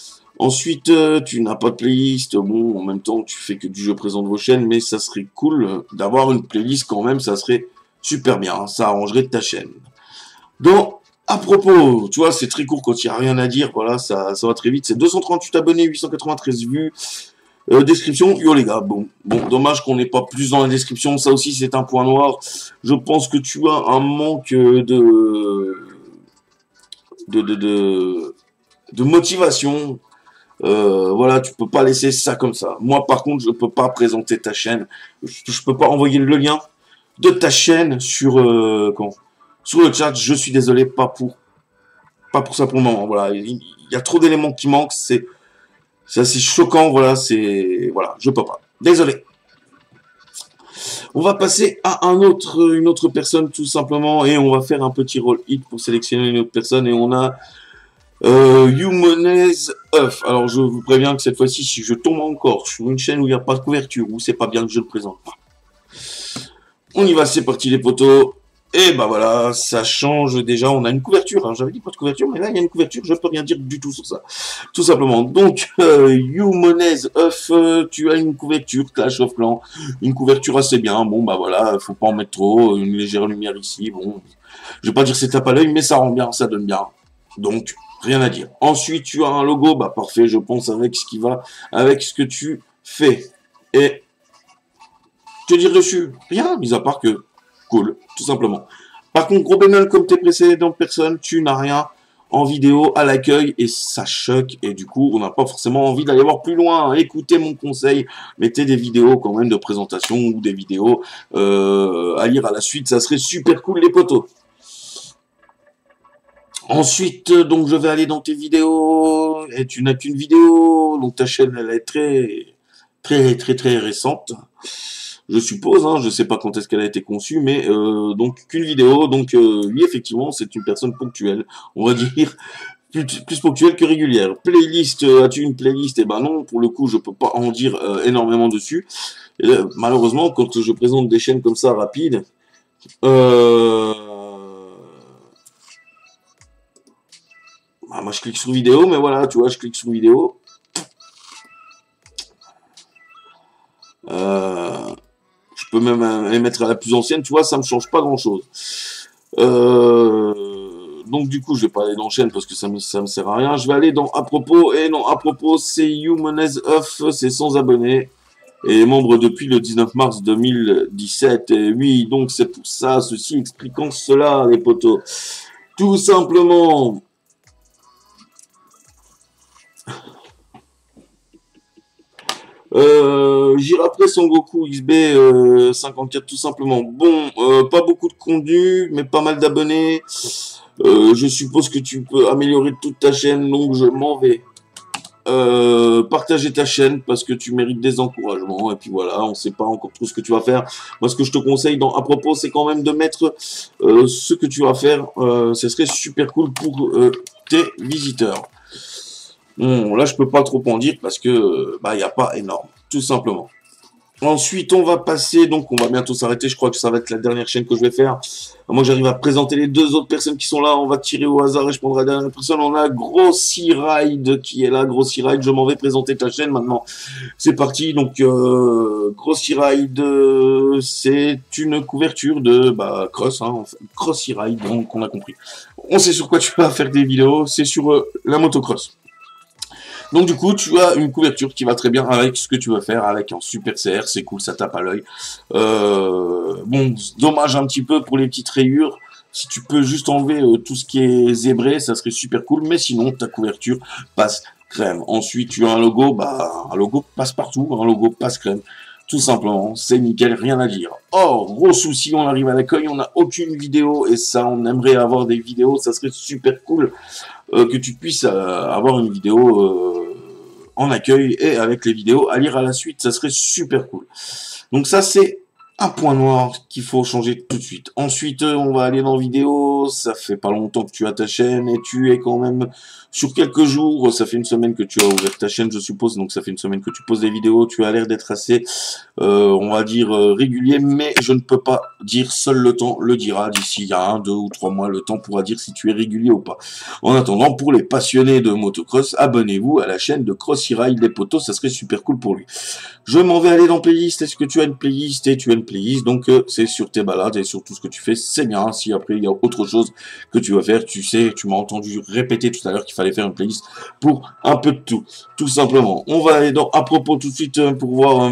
A: Ensuite, tu n'as pas de playlist. Bon, en même temps, tu fais que du jeu présent de vos chaînes, mais ça serait cool d'avoir une playlist quand même. Ça serait super bien. Hein, ça arrangerait ta chaîne. Donc, à propos, tu vois, c'est très court quand il n'y a rien à dire. Voilà, ça va très vite. C'est 238 abonnés, 893 vues. Description, yo les gars, bon, dommage qu'on n'ait pas plus dans la description, ça aussi c'est un point noir. Je pense que tu as un manque de motivation. Voilà, tu peux pas laisser ça comme ça. Moi, par contre, je peux pas présenter ta chaîne. Je peux pas envoyer le lien de ta chaîne sur sur le chat. Je suis désolé, pas pour ça pour le moment. Voilà, il y a trop d'éléments qui manquent. C'est assez choquant. Voilà, voilà, je peux pas. Désolé. On va passer à une autre personne tout simplement et on va faire un petit roll hit pour sélectionner une autre personne et on a Youmonez Euf. Alors je vous préviens que cette fois-ci, si je tombe encore sur une chaîne où il n'y a pas de couverture, où c'est pas bien que je le présente pas. On y va, c'est parti les potos. Et bah voilà, ça change déjà, on a une couverture, hein. J'avais dit pas de couverture, mais là il y a une couverture, je peux rien dire du tout sur ça. Tout simplement. Donc, Youmonez Euf, tu as une couverture Clash of Clans, une couverture assez bien, bon bah voilà, faut pas en mettre trop, une légère lumière ici, bon, je vais pas dire c'est tape à l'œil, mais ça rend bien, ça donne bien. Donc, rien à dire. Ensuite, tu as un logo, bah parfait, je pense, avec ce qui va, avec ce que tu fais. Et, te dire dessus, rien, mis à part que, cool, tout simplement. Par contre, gros bémol, comme tes précédentes personnes, tu n'as rien en vidéo à l'accueil et ça choque. Et du coup, on n'a pas forcément envie d'aller voir plus loin. Écoutez mon conseil, mettez des vidéos quand même de présentation ou des vidéos à lire à la suite. Ça serait super cool, les potos. Ensuite, donc je vais aller dans tes vidéos et tu n'as qu'une vidéo. Donc ta chaîne, elle est très récente. Je suppose, hein, je sais pas quand est-ce qu'elle a été conçue, mais donc qu'une vidéo, donc oui effectivement c'est une personne ponctuelle, on va dire plus ponctuelle que régulière. Playlist, as-tu une playlist? Eh ben non, pour le coup je peux pas en dire énormément dessus. Et, malheureusement quand je présente des chaînes comme ça rapides, bah, moi je clique sur vidéo, mais voilà, tu vois, je clique sur vidéo. Je peux même les mettre à la plus ancienne, tu vois, ça me change pas grand chose. Donc du coup, je vais pas aller dans chaîne parce que ça me sert à rien. Je vais aller dans à propos, et non, à propos, c'est Youmonez Euf, c'est 100 abonnés. Et membre depuis le 19 mars 2017. Et oui, donc c'est pour ça, ceci expliquant cela, les potos. Tout simplement. J'irai après Son Goku XB 54 tout simplement. Bon, pas beaucoup de contenu, mais pas mal d'abonnés. Je suppose que tu peux améliorer toute ta chaîne, donc je m'en vais. Partager ta chaîne parce que tu mérites des encouragements et puis voilà, on sait pas encore trop ce que tu vas faire. Moi ce que je te conseille à propos c'est quand même de mettre ce que tu vas faire, ce serait super cool pour tes visiteurs. Bon, là je peux pas trop en dire parce que bah il y a pas énorme, tout simplement. Ensuite, on va passer, donc on va bientôt s'arrêter, je crois que ça va être la dernière chaîne que je vais faire. Moi, j'arrive à présenter les deux autres personnes qui sont là, on va tirer au hasard et je prendrai la dernière personne. On a Grossy Ride qui est là, Grossy Ride, je m'en vais présenter ta chaîne maintenant. C'est parti, donc Grossy Ride, c'est une couverture de cross, hein, en fait. Grossy Ride, donc on a compris. On sait sur quoi tu vas faire des vidéos, c'est sur la motocross. Donc du coup, tu as une couverture qui va très bien avec ce que tu veux faire, avec un super CR, c'est cool, ça tape à l'œil. Bon, dommage un petit peu pour les petites rayures. Si tu peux juste enlever tout ce qui est zébré, ça serait super cool. Mais sinon, ta couverture passe crème. Ensuite, tu as un logo, un logo passe partout, un logo passe crème. Tout simplement, c'est nickel, rien à dire. Or, gros souci, on arrive à l'accueil, on n'a aucune vidéo, et ça, on aimerait avoir des vidéos, ça serait super cool que tu puisses avoir une vidéo en accueil et avec les vidéos à lire à la suite, ça serait super cool. Donc ça, c'est un point noir qu'il faut changer tout de suite. Ensuite, on va aller dans vidéo. Ça fait pas longtemps que tu as ta chaîne et tu es quand même sur quelques jours. Ça fait une semaine que tu as ouvert ta chaîne, je suppose. Donc ça fait une semaine que tu poses des vidéos. Tu as l'air d'être assez, on va dire, régulier. Mais je ne peux pas dire, seul le temps le dira. D'ici à 1, 2 ou 3 mois, le temps pourra dire si tu es régulier ou pas. En attendant, pour les passionnés de motocross, abonnez-vous à la chaîne de Crossy Ride les potos. Ça serait super cool pour lui. Je m'en vais aller dans playlist. Est-ce que tu as une playlist? Et tu as une une playlist, donc c'est sur tes balades et sur tout ce que tu fais, c'est bien. Si après il y a autre chose que tu vas faire, tu sais, tu m'as entendu répéter tout à l'heure qu'il fallait faire une playlist pour un peu de tout simplement. On va aller dans à propos tout de suite pour voir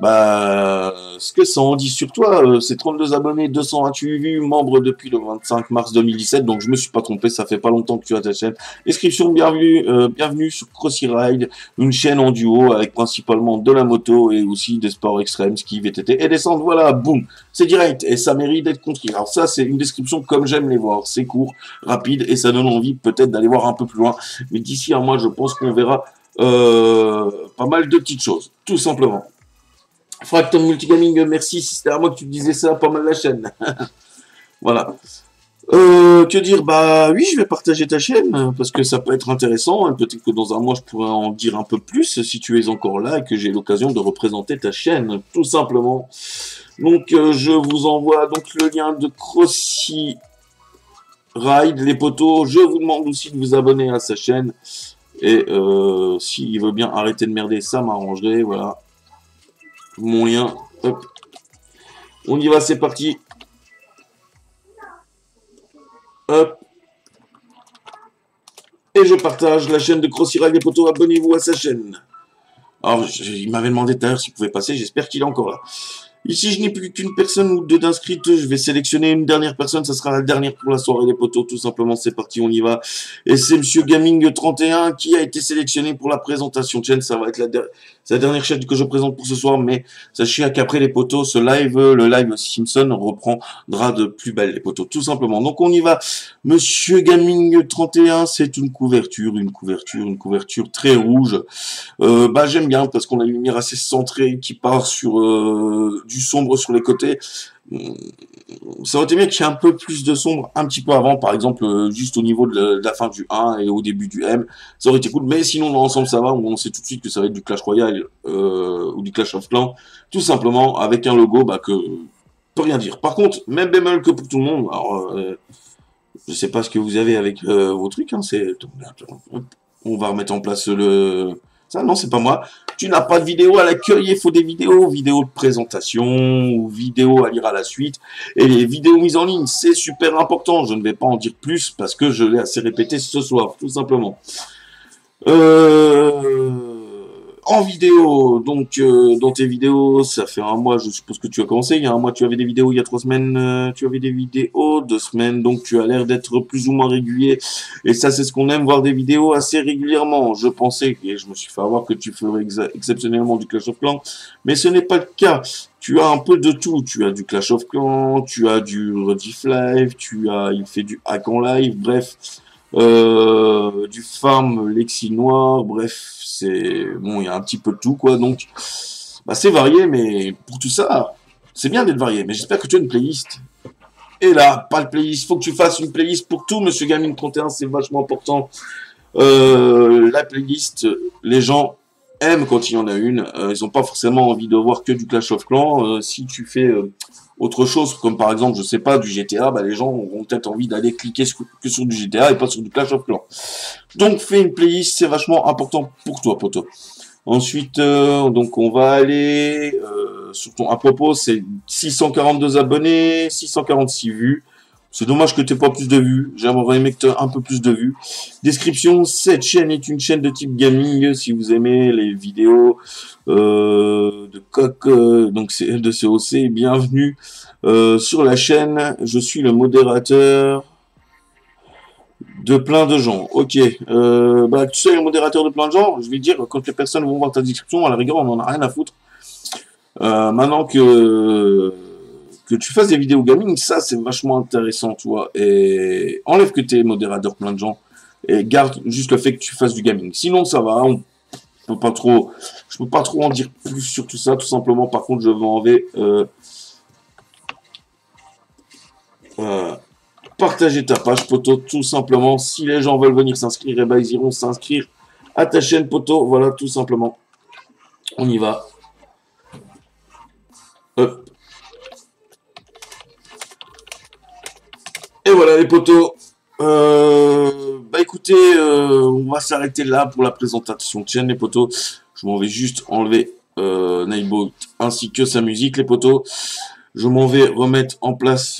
A: ce que ça en dit sur toi. C'est 32 abonnés, 228 vues, membre depuis le 25 mars 2017, donc je me suis pas trompé, ça fait pas longtemps que tu as ta chaîne. Description, bienvenue sur Crossy Ride, une chaîne en duo avec principalement de la moto et aussi des sports extrêmes, ski, VTT et descente. Voilà, boum, c'est direct et ça mérite d'être construit. Alors ça, c'est une description comme j'aime les voir, c'est court, rapide et ça donne envie peut-être d'aller voir un peu plus loin. Mais d'ici à moi, je pense qu'on verra pas mal de petites choses, tout simplement. Fracton Multigaming, merci, si c'était à moi que tu disais ça, pas mal la chaîne. Voilà. Que dire? Bah oui, je vais partager ta chaîne, parce que ça peut être intéressant, peut-être que dans un mois, je pourrais en dire un peu plus, si tu es encore là, et que j'ai l'occasion de représenter ta chaîne, tout simplement. Donc, je vous envoie donc le lien de Crossy Ride, les potos. Je vous demande aussi de vous abonner à sa chaîne, et s'il veut bien arrêter de merder, ça m'arrangerait, voilà. Mon lien, hop, on y va, c'est parti, hop, et je partage la chaîne de Crossy Ride, les potos, abonnez-vous à sa chaîne. Alors, il m'avait demandé tout à l'heure s'il pouvait passer, j'espère qu'il est encore là. Ici, je n'ai plus qu'une personne ou deux d'inscrites. Je vais sélectionner une dernière personne. Ça sera la dernière pour la soirée, les potos. Tout simplement, c'est parti, on y va. Et c'est Monsieur Gaming 31 qui a été sélectionné pour la présentation de chaîne. Ça va être la dernière chaîne que je présente pour ce soir. Mais sachez qu'après les potos, le live Simpson reprendra de plus belle, les potos. Tout simplement. Donc, on y va. Monsieur Gaming 31, c'est une couverture très rouge. J'aime bien parce qu'on a une lumière assez centrée qui part sur du sombre sur les côtés. Ça aurait été bien qu'il y ait un peu plus de sombre un petit peu avant, par exemple juste au niveau de la fin du 1 et au début du M, ça aurait été cool, mais sinon dans l'ensemble ça va, on sait tout de suite que ça va être du Clash Royale ou du Clash of Clans, tout simplement avec un logo que peut rien dire. Par contre, même bémol que pour tout le monde, alors je sais pas ce que vous avez avec vos trucs, on va remettre en place ça, non, c'est pas moi. Tu n'as pas de vidéo à l'accueil, il faut des vidéos de présentation, ou vidéos à lire à la suite. Et les vidéos mises en ligne, c'est super important. Je ne vais pas en dire plus parce que je l'ai assez répété ce soir, tout simplement. En vidéo, donc dans tes vidéos, ça fait un mois, je suppose que tu as commencé. Il y a un mois, tu avais des vidéos. Il y a 3 semaines, tu avais des vidéos. 2 semaines, donc tu as l'air d'être plus ou moins régulier. Et ça, c'est ce qu'on aime, voir des vidéos assez régulièrement. Je pensais, et je me suis fait avoir, que tu ferais exceptionnellement du Clash of Clans, mais ce n'est pas le cas. Tu as un peu de tout. Tu as du Clash of Clans, tu as du Rediff Live, il fait du hack en live, bref. Du farm Lexi noir, bref, c'est bon, il y a un petit peu de tout quoi, donc c'est varié, mais pour tout ça, c'est bien d'être varié, mais j'espère que tu as une playlist. Et là, pas de playlist, faut que tu fasses une playlist pour tout, Monsieur Gaming 31, c'est vachement important. La playlist, les gens aiment quand il y en a une, ils n'ont pas forcément envie de voir que du Clash of Clans. Si tu fais autre chose, comme par exemple, je sais pas, du GTA, les gens auront peut-être envie d'aller cliquer que sur du GTA et pas sur du Clash of Clans. Donc, fais une playlist, c'est vachement important pour toi, poto. Ensuite, donc on va aller sur ton à propos, c'est 642 abonnés, 646 vues. C'est dommage que tu n'aies pas plus de vues. J'aimerais aimer que tu aies un peu plus de vues. Description, cette chaîne est une chaîne de type gaming. Si vous aimez les vidéos de coq, donc c'est de COC, bienvenue sur la chaîne. Je suis le modérateur de plein de gens. Ok. Tu sais, le modérateur de plein de gens, je vais dire, quand les personnes vont voir ta description, à la rigueur, on n'en a rien à foutre. Maintenant que tu fasses des vidéos gaming, ça c'est vachement intéressant, toi. Et enlève que tu es modérateur plein de gens et garde juste le fait que tu fasses du gaming. Sinon ça va, je peux pas trop en dire plus sur tout ça, tout simplement. Par contre, je vais enlever partager ta page, poto, tout simplement. Si les gens veulent venir s'inscrire, eh ben, ils iront s'inscrire à ta chaîne, poto. Voilà, tout simplement. On y va. Hop. Et voilà les potos. Écoutez, on va s'arrêter là pour la présentation de chaîne les potos. Je m'en vais juste enlever Nightbot ainsi que sa musique, les potos. Je m'en vais remettre en place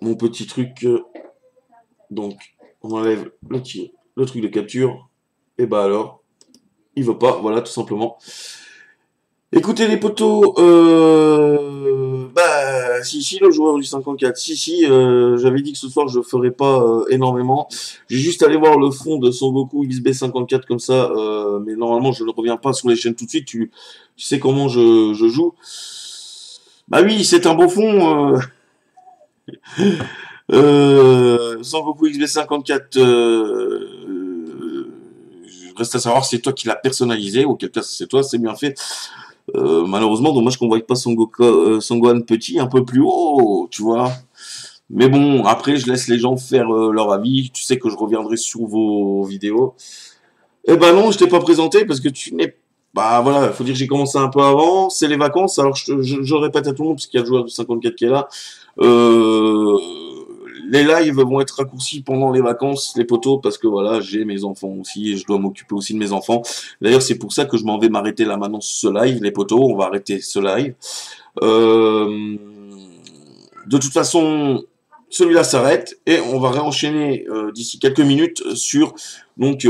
A: mon petit truc. Donc, on enlève le truc de capture. Et bah alors, il veut pas, voilà, tout simplement. Écoutez les potos, bah si le joueur du 54, si j'avais dit que ce soir je ferais pas énormément. J'ai juste allé voir le fond de Son Goku XB54 comme ça, mais normalement je ne reviens pas sur les chaînes tout de suite. Tu sais comment je joue. Bah oui, c'est un beau fond. Son Goku XB54. Reste à savoir si c'est toi qui l'as personnalisé, auquel cas c'est toi, c'est bien fait. Malheureusement, dommage qu'on voit pas Son Gohan petit un peu plus haut, tu vois. Mais bon, après, je laisse les gens faire leur avis. Tu sais que je reviendrai sur vos vidéos. Eh ben non, je t'ai pas présenté parce que tu n'es... Bah voilà, faut dire que j'ai commencé un peu avant. C'est les vacances, alors je répète à tout le monde parce qu'il y a le joueur du 54 qui est là. Euh, les lives vont être raccourcis pendant les vacances, les potos, parce que voilà, j'ai mes enfants aussi et je dois m'occuper aussi de mes enfants. D'ailleurs, c'est pour ça que je m'en vais m'arrêter là maintenant ce live, les potos. On va arrêter ce live. Euh, de toute façon, celui-là s'arrête et on va réenchaîner d'ici quelques minutes sur donc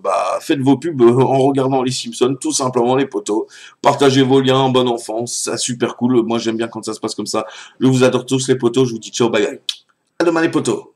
A: bah, faites vos pubs en regardant les Simpsons, tout simplement les potos. Partagez vos liens, bonne enfance, c'est super cool. Moi j'aime bien quand ça se passe comme ça. Je vous adore tous les potos, je vous dis ciao, bye bye. À demain les potos.